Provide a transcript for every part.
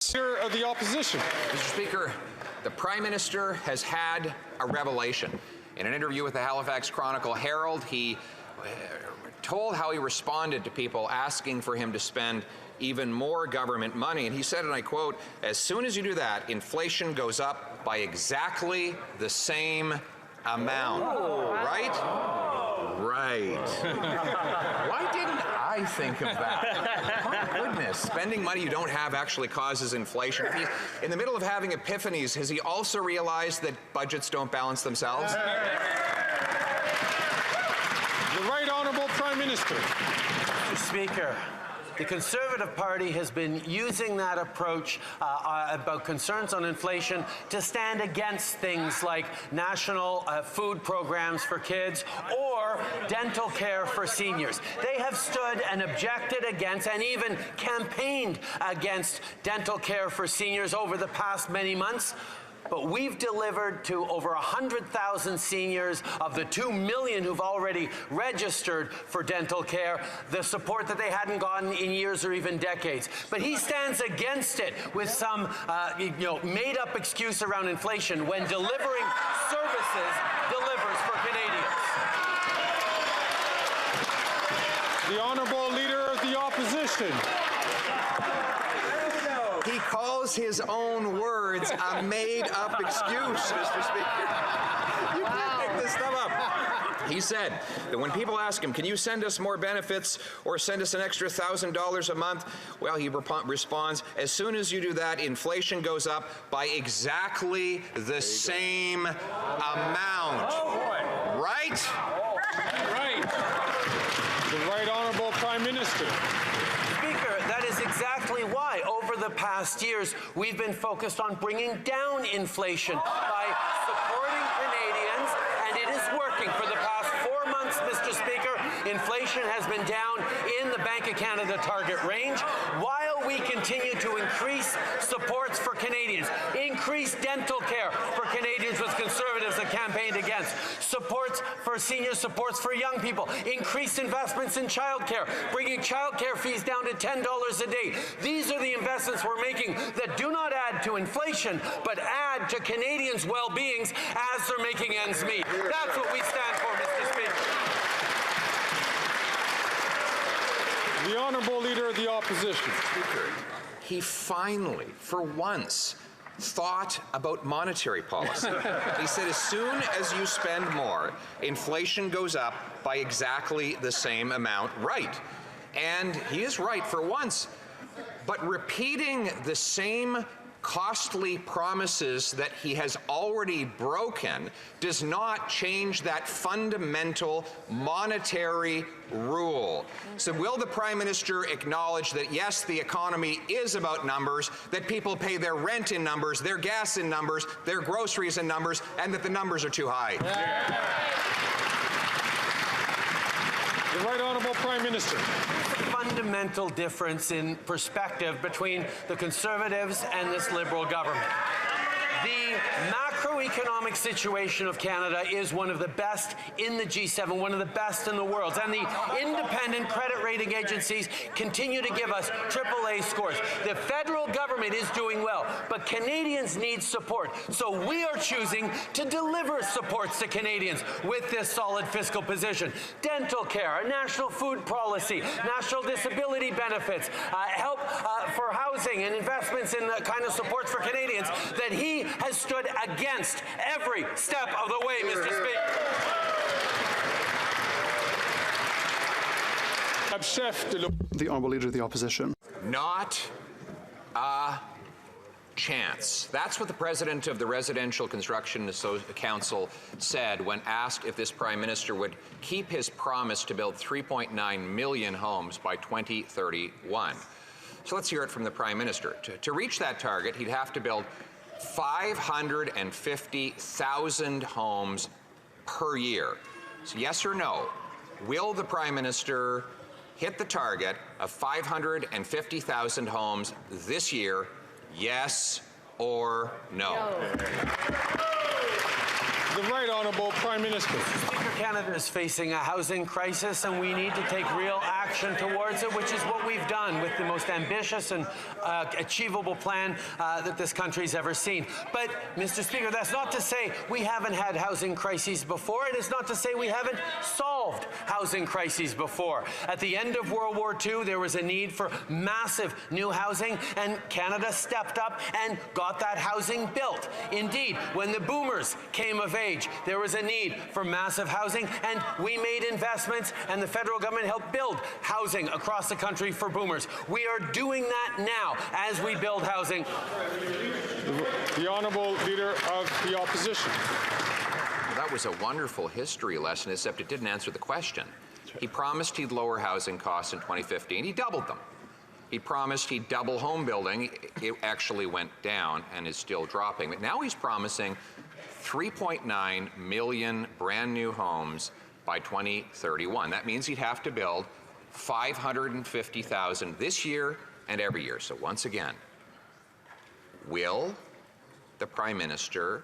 Leader of the Opposition. Mr. Speaker, the Prime Minister has had a revelation. In an interview with the Halifax Chronicle Herald, he told how he responded to people asking for him to spend even more government money. And he said, and I quote, "As soon as you do that, inflation goes up by exactly the same amount." Oh. Right? Oh. Right. Why didn't I think of that? My goodness. Spending money you don't have actually causes inflation. If he's in the middle of having epiphanies, has he also realized that budgets don't balance themselves? The Right Honourable Prime Minister. Mr. Speaker, the Conservative Party has been using that approach about concerns on inflation to stand against things like national food programs for kids or dental care for seniors. They have stood and objected against and even campaigned against dental care for seniors over the past many months. But we've delivered to over 100,000 seniors of the 2 million who've already registered for dental care the support that they hadn't gotten in years or even decades. But he stands against it with some made-up excuse around inflation when delivering services delivers for Canadians. The Honourable Leader of the Opposition. He calls his own words a made-up excuse, Mr. Speaker. You can't make this stuff up. He said that when people ask him, can you send us more benefits or send us an extra $1,000 a month? Well, he responds, as soon as you do that, inflation goes up by exactly the same amount. Right? Right. The Right Honourable Prime Minister. Speaker, that is exactly why over the past years we've been focused on bringing down inflation by supporting Canadians, and it is working. For the past 4 months, Mr. Speaker, inflation has been down in the Bank of Canada target range, while we continue to increase supports for Canadians, increase dental care for Canadians with Conservatives that campaigned against, supports for seniors, supports for young people, increased investments in childcare, bringing childcare fees down to $10 a day. These are the investments we're making that do not add to inflation, but add to Canadians' well-beings as they're making ends meet. That's what we stand for, Mr. Speaker. The Honourable Leader of the Opposition. Speaker, he finally, for once, thought about monetary policy. He said, as soon as you spend more, inflation goes up by exactly the same amount. Right. And he is right for once. But repeating the same costly promises that he has already broken does not change that fundamental monetary rule. So will the Prime Minister acknowledge that, yes, the economy is about numbers, that people pay their rent in numbers, their gas in numbers, their groceries in numbers, and that the numbers are too high? The Right Honourable Prime Minister. Fundamental difference in perspective between the Conservatives and this Liberal government. The macroeconomic situation of Canada is one of the best in the G7, one of the best in the world. And the independent credit rating agencies continue to give us AAA scores. The federal government is doing well, but Canadians need support. So we are choosing to deliver supports to Canadians with this solid fiscal position. Dental care, a national food policy, national disability benefits, help for housing and investments in the kind of supports for Canadians that he has stood against every step of the way, Mr. Speaker. The Honourable Leader of the Opposition. Not a chance. That's what the president of the Residential Construction Council said when asked if this Prime Minister would keep his promise to build 3.9 million homes by 2031. So let's hear it from the Prime Minister. To reach that target, he'd have to build 550,000 homes per year. So yes or no, will the Prime Minister hit the target of 550,000 homes this year? Yes or no? The Right Honourable Prime Minister. Speaker, Canada is facing a housing crisis, and we need to take real action towards it, which is what we've done with the most ambitious and achievable plan that this country's ever seen. But, Mr. Speaker, that's not to say we haven't had housing crises before, and it's not to say we haven't solved housing crises before. At the end of World War II, there was a need for massive new housing, and Canada stepped up and got that housing built. Indeed, when the boomers came of age, there was a need for massive housing, and we made investments, and the federal government helped build housing across the country for boomers. We are doing that now as we build housing. The Honourable Leader of the Opposition. That was a wonderful history lesson, except it didn't answer the question. He promised he'd lower housing costs in 2015. He doubled them. He promised he'd double home building. It actually went down and is still dropping. But now he's promising 3.9 million brand new homes by 2031. That means he'd have to build 550,000 this year and every year. So once again, will the Prime Minister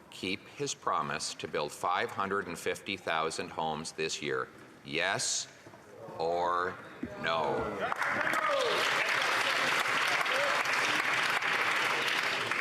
keep his promise to build 550,000 homes this year? Yes or no?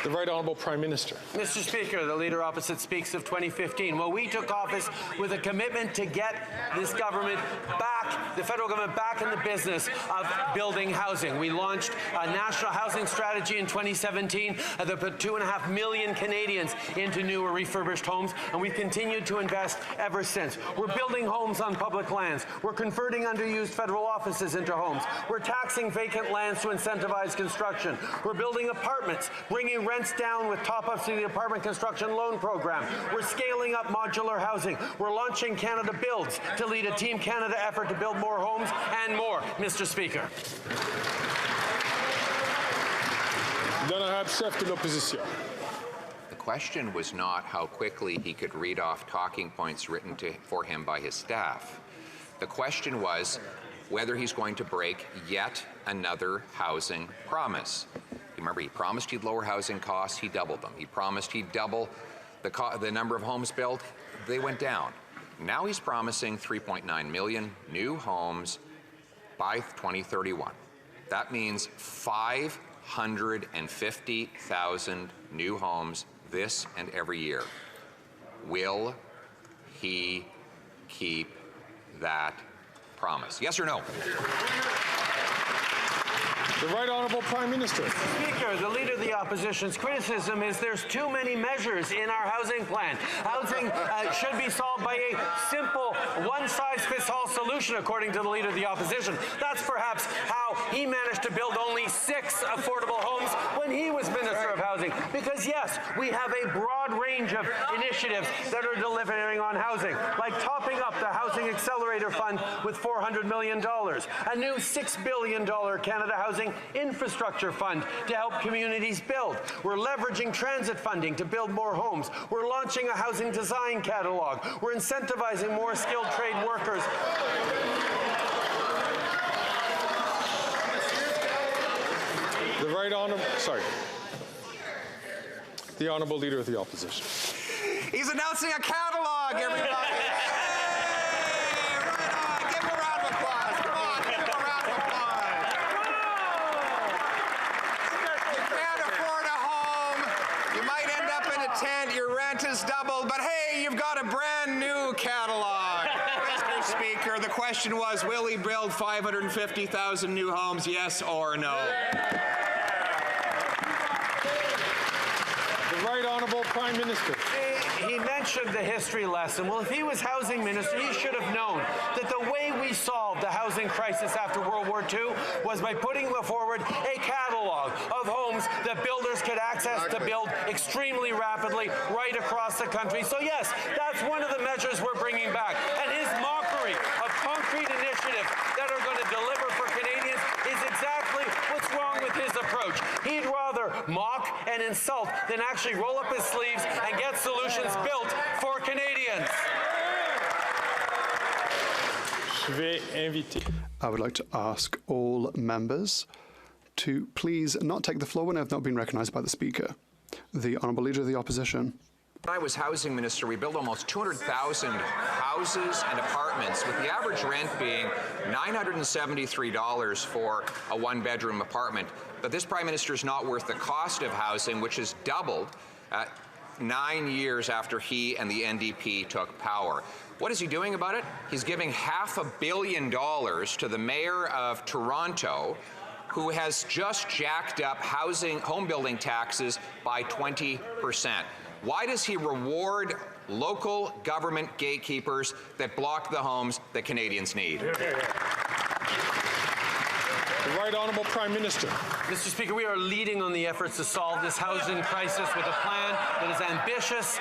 The Right Honourable Prime Minister. Mr. Speaker, the Leader Opposite speaks of 2015. Well, we took office with a commitment to get this government back, the federal government back in the business of building housing. We launched a national housing strategy in 2017 that put 2.5 million Canadians into new or refurbished homes, and we've continued to invest ever since. We're building homes on public lands. We're converting underused federal offices into homes. We're taxing vacant lands to incentivize construction. We're building apartments, bringing rents down with top-ups to the apartment construction loan program. We're scaling up modular housing. We're launching Canada Builds to lead a Team Canada effort to build more homes and more, Mr. Speaker. L'honorable chef de l'opposition. The question was not how quickly he could read off talking points written for him by his staff. The question was whether he's going to break yet another housing promise. Remember, he promised he'd lower housing costs, he doubled them. He promised he'd double the number of homes built, they went down. Now he's promising 3.9 million new homes by 2031. That means 550,000 new homes this and every year. Will he keep that promise? Yes or no? The Right Honourable Prime Minister. Speaker, the Leader of the Opposition's criticism is there's too many measures in our housing plan. Housing should be solved by a simple one-size-fits-all solution, according to the Leader of the Opposition. That's perhaps how he managed to build only 6 affordable homes when he was Minister of Housing. Because yes, we have a broad range of initiatives that are delivering on housing, like topping up the Housing Accelerator Fund with $400 million, a new $6 billion Canada Housing Infrastructure Fund to help communities build. We're leveraging transit funding to build more homes. We're launching a housing design catalog. We're incentivizing more skilled trade workers. The Right Honourable, the Honourable Leader of the Opposition. He's announcing a catalog, everybody. Doubled, but hey, you've got a brand new catalog. Mr. Speaker, the question was, will he build 550,000 new homes, yes or no? The Right Honourable Prime Minister. He mentioned the history lesson. Well, if he was housing minister, he should have known that the way we solved the housing crisis after World War II was by putting forward a catalog of homes that builders could access to build extremely rapidly right across the country. So yes, that's one of the measures we're bringing back. And his mockery of concrete initiatives that are going to deliver for Canadians is exactly what's wrong with his approach. He'd rather mock and insult than actually roll up his sleeves and get solutions built for Canadians. I would like to ask all members to please not take the floor when I have not been recognised by the Speaker. The Honourable Leader of the Opposition. When I was housing minister, we built almost 200,000 houses and apartments, with the average rent being $973 for a one-bedroom apartment. But this Prime Minister is not worth the cost of housing, which has doubled 9 years after he and the NDP took power. What is he doing about it? He's giving $500 million to the mayor of Toronto, who has just jacked up home building taxes by 20%. Why does he reward local government gatekeepers that block the homes that Canadians need? The Right Honourable Prime Minister. Mr. Speaker, we are leading on the efforts to solve this housing crisis with a plan that is ambitious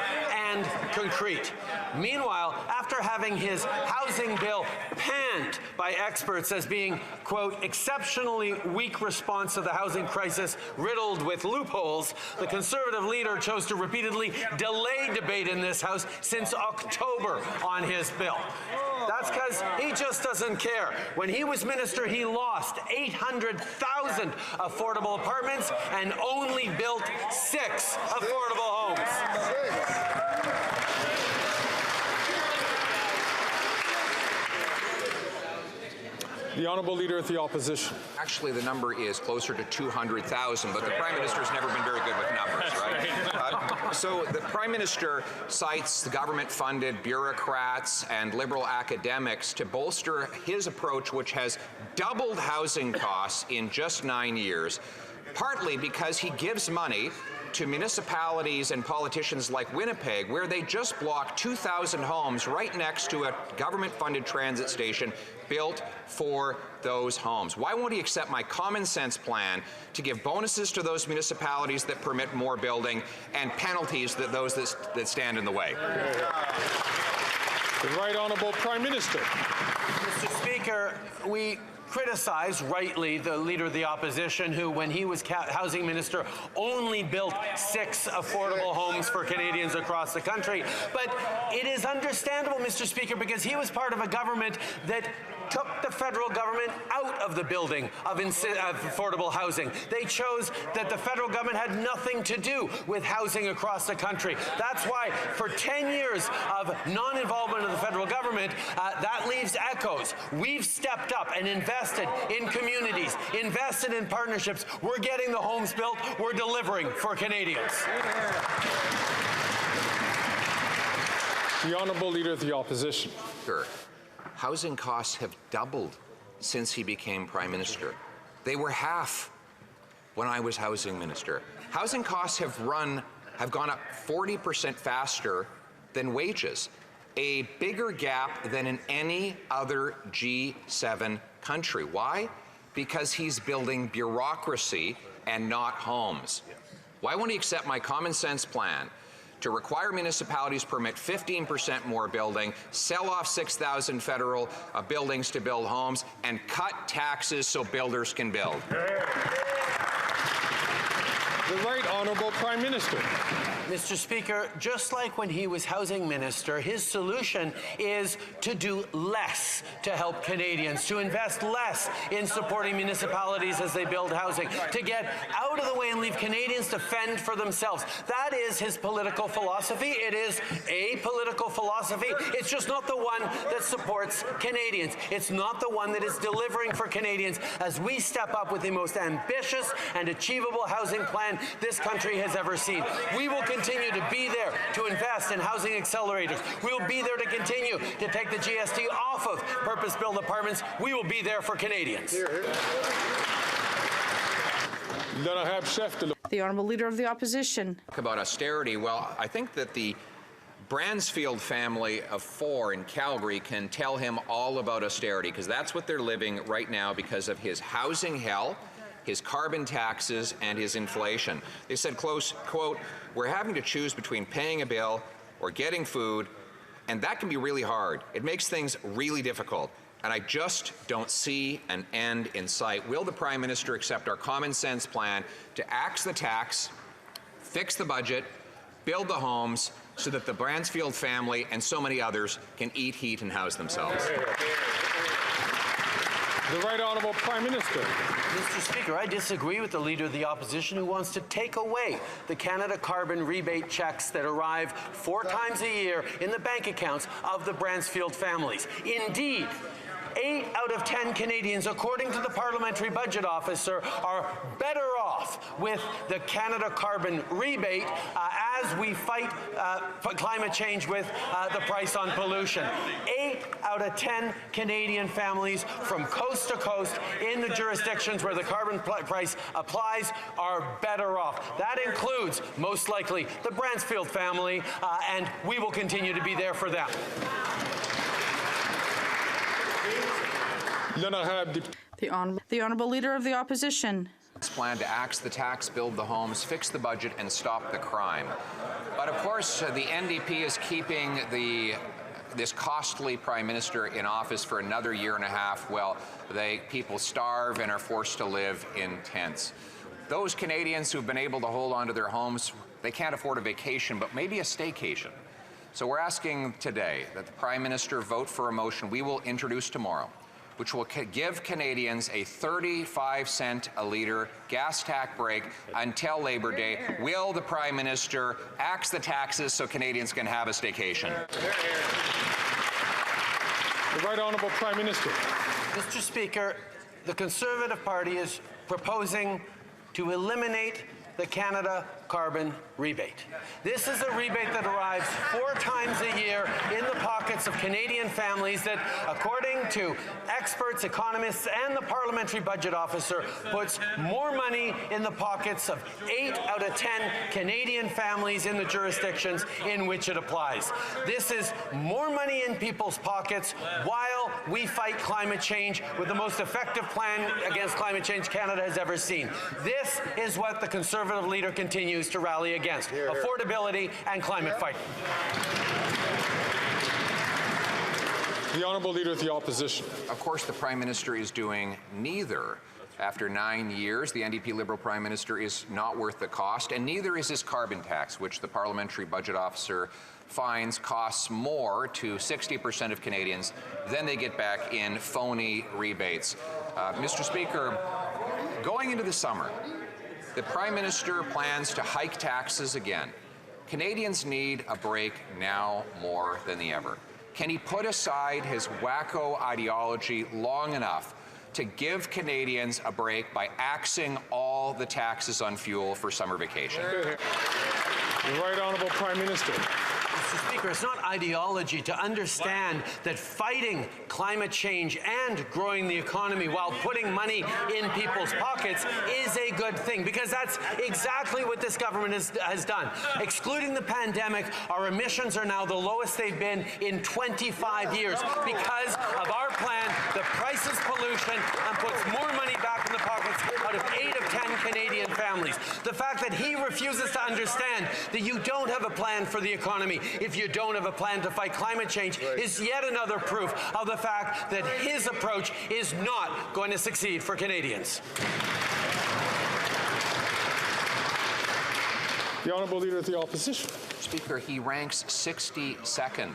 and concrete. Meanwhile, after having his housing bill panned by experts as being, quote, exceptionally weak response to the housing crisis riddled with loopholes, the Conservative leader chose to repeatedly delay debate in this House since October on his bill. That's because he just doesn't care. When he was minister, he lost 800,000 affordable apartments and only built 6 affordable homes. The Honourable Leader of the Opposition. Actually, the number is closer to 200,000, but the Prime Minister's never been very good with numbers, right? So the Prime Minister cites the government-funded bureaucrats and liberal academics to bolster his approach, which has doubled housing costs in just 9 years, partly because he gives money to municipalities and politicians like Winnipeg, where they just blocked 2,000 homes right next to a government-funded transit station built for those homes. Why won't he accept my common sense plan to give bonuses to those municipalities that permit more building and penalties to those that stand in the way? The Right Honourable Prime Minister. Mr. Speaker, we criticize rightly the Leader of the Opposition, who, when he was housing minister, only built 6 affordable homes for Canadians across the country. But it is understandable, Mr. Speaker, because he was part of a government that took the federal government out of the building of affordable housing. They chose that the federal government had nothing to do with housing across the country. That's why for 10 years of non-involvement of the federal government, that leaves echoes. We've stepped up and invested in communities, invested in partnerships. We're getting the homes built. We're delivering for Canadians. The Honourable Leader of the Opposition. Sure. Housing costs have doubled since he became Prime Minister. They were half when I was housing minister. Housing costs have gone up 40% faster than wages, a bigger gap than in any other G7 country. Why? Because he's building bureaucracy and not homes. Why won't he accept my common sense plan to require municipalities permit 15% more building, sell off 6,000 federal buildings to build homes, and cut taxes so builders can build? The Right Honourable Prime Minister. Mr. Speaker, just like when he was housing minister, his solution is to do less to help Canadians, to invest less in supporting municipalities as they build housing, to get out of the way and leave Canadians to fend for themselves. That is his political philosophy. It is a political philosophy. It's just not the one that supports Canadians. It's not the one that is delivering for Canadians as we step up with the most ambitious and achievable housing plan this country has ever seen. We will continue to be there to invest in housing accelerators. We will be there to continue to take the GST off of purpose-built apartments. We will be there for Canadians. The Honourable Leader of the Opposition. About austerity, well, I think that the Bransfield family of 4 in Calgary can tell him all about austerity, because that's what they're living right now because of his housing hell, his carbon taxes, and his inflation. They said, close quote, "We're having to choose between paying a bill or getting food, and that can be really hard. It makes things really difficult, and I just don't see an end in sight." Will the Prime Minister accept our common sense plan to axe the tax, fix the budget, build the homes, so that the Bransfield family and so many others can eat, heat, and house themselves? The Right Honourable Prime Minister. Mr. Speaker, I disagree with the Leader of the Opposition who wants to take away the Canada carbon rebate checks that arrive 4 times a year in the bank accounts of the Bransfield families. Indeed, 8 out of 10 Canadians, according to the Parliamentary Budget Officer, are better off with the Canada carbon rebate as we fight climate change with the price on pollution. 8 out of 10 Canadian families from coast to coast in the jurisdictions where the carbon price applies are better off. That includes, most likely, the Bransfield family, and we will continue to be there for them. The Honourable Leader of the Opposition. Plan to axe the tax, build the homes, fix the budget, and stop the crime. But of course, the NDP is keeping this costly Prime Minister in office for another year and a half while people starve and are forced to live in tents. Those Canadians who've been able to hold on to their homes, they can't afford a vacation, but maybe a staycation. So we're asking today that the Prime Minister vote for a motion we will introduce tomorrow, which will give Canadians a 35-cent a litre gas tax break until Labor Day. Will the Prime Minister axe the taxes so Canadians can have a staycation? The Right Honourable Prime Minister. Mr. Speaker, the Conservative Party is proposing to eliminate the Canada carbon rebate. This is a rebate that arrives 4 times a year in the pockets of Canadian families that, according to experts, economists, and the Parliamentary Budget Officer, puts more money in the pockets of 8 out of 10 Canadian families in the jurisdictions in which it applies. This is more money in people's pockets while we fight climate change with the most effective plan against climate change Canada has ever seen. This is what the Conservative leader continues to rally against: affordability and climate fight. The Honourable Leader of the Opposition. Of course, the Prime Minister is doing neither. After 9 years, the NDP Liberal Prime Minister is not worth the cost, and neither is his carbon tax, which the Parliamentary Budget Officer finds costs more to 60% of Canadians than they get back in phony rebates. Mr. Speaker, going into the summer, the Prime Minister plans to hike taxes again. Canadians need a break now more than ever. Can he put aside his wacko ideology long enough to give Canadians a break by axing all the taxes on fuel for summer vacation? The Right Honourable Prime Minister. Mr. Speaker, it's not ideology to understand that fighting climate change and growing the economy while putting money in people's pockets is a good thing, because that's exactly what this government has done. Excluding the pandemic, our emissions are now the lowest they've been in 25 years because of our plan that prices pollution and puts more money back in the pockets out of 8 of 10 Canadian families. The fact that he refuses to understand that you don't have a plan for the economy if you don't have a plan to fight climate change is yet another proof of the fact that his approach is not going to succeed for Canadians. The Honourable Leader of the Opposition. Speaker, he ranks 62nd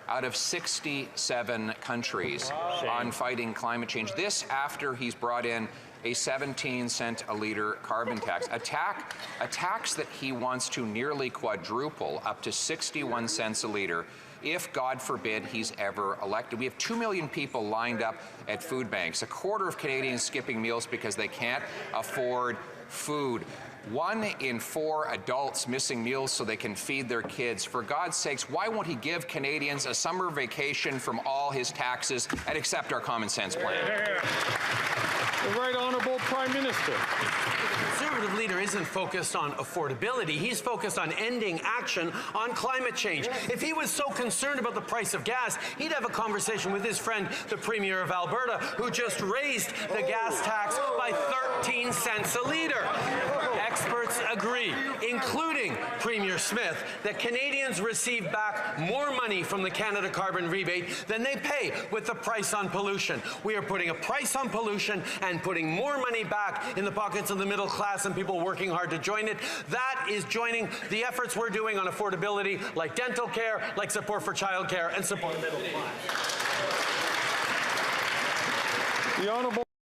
out of 67 countries on fighting climate change. This after he's brought in a 17-cent a litre carbon tax, a tax that he wants to nearly quadruple up to 61 cents a litre if, God forbid, he's ever elected. We have 2 million people lined up at food banks, a quarter of Canadians skipping meals because they can't afford food. 1 in 4 adults missing meals so they can feed their kids. For God's sakes, why won't he give Canadians a summer vacation from all his taxes and accept our common sense plan? The Right Honourable Prime Minister. The Conservative leader isn't focused on affordability. He's focused on ending action on climate change. If he was so concerned about the price of gas, he'd have a conversation with his friend, the Premier of Alberta, who just raised the gas tax by 13 cents a litre. Experts agree, including Premier Smith, that Canadians receive back more money from the Canada carbon rebate than they pay with the price on pollution. We are putting a price on pollution and putting more money back in the pockets of the middle class and people working hard to join it. That is joining the efforts we're doing on affordability, like dental care, like support for childcare, and support the middle class. The Honourable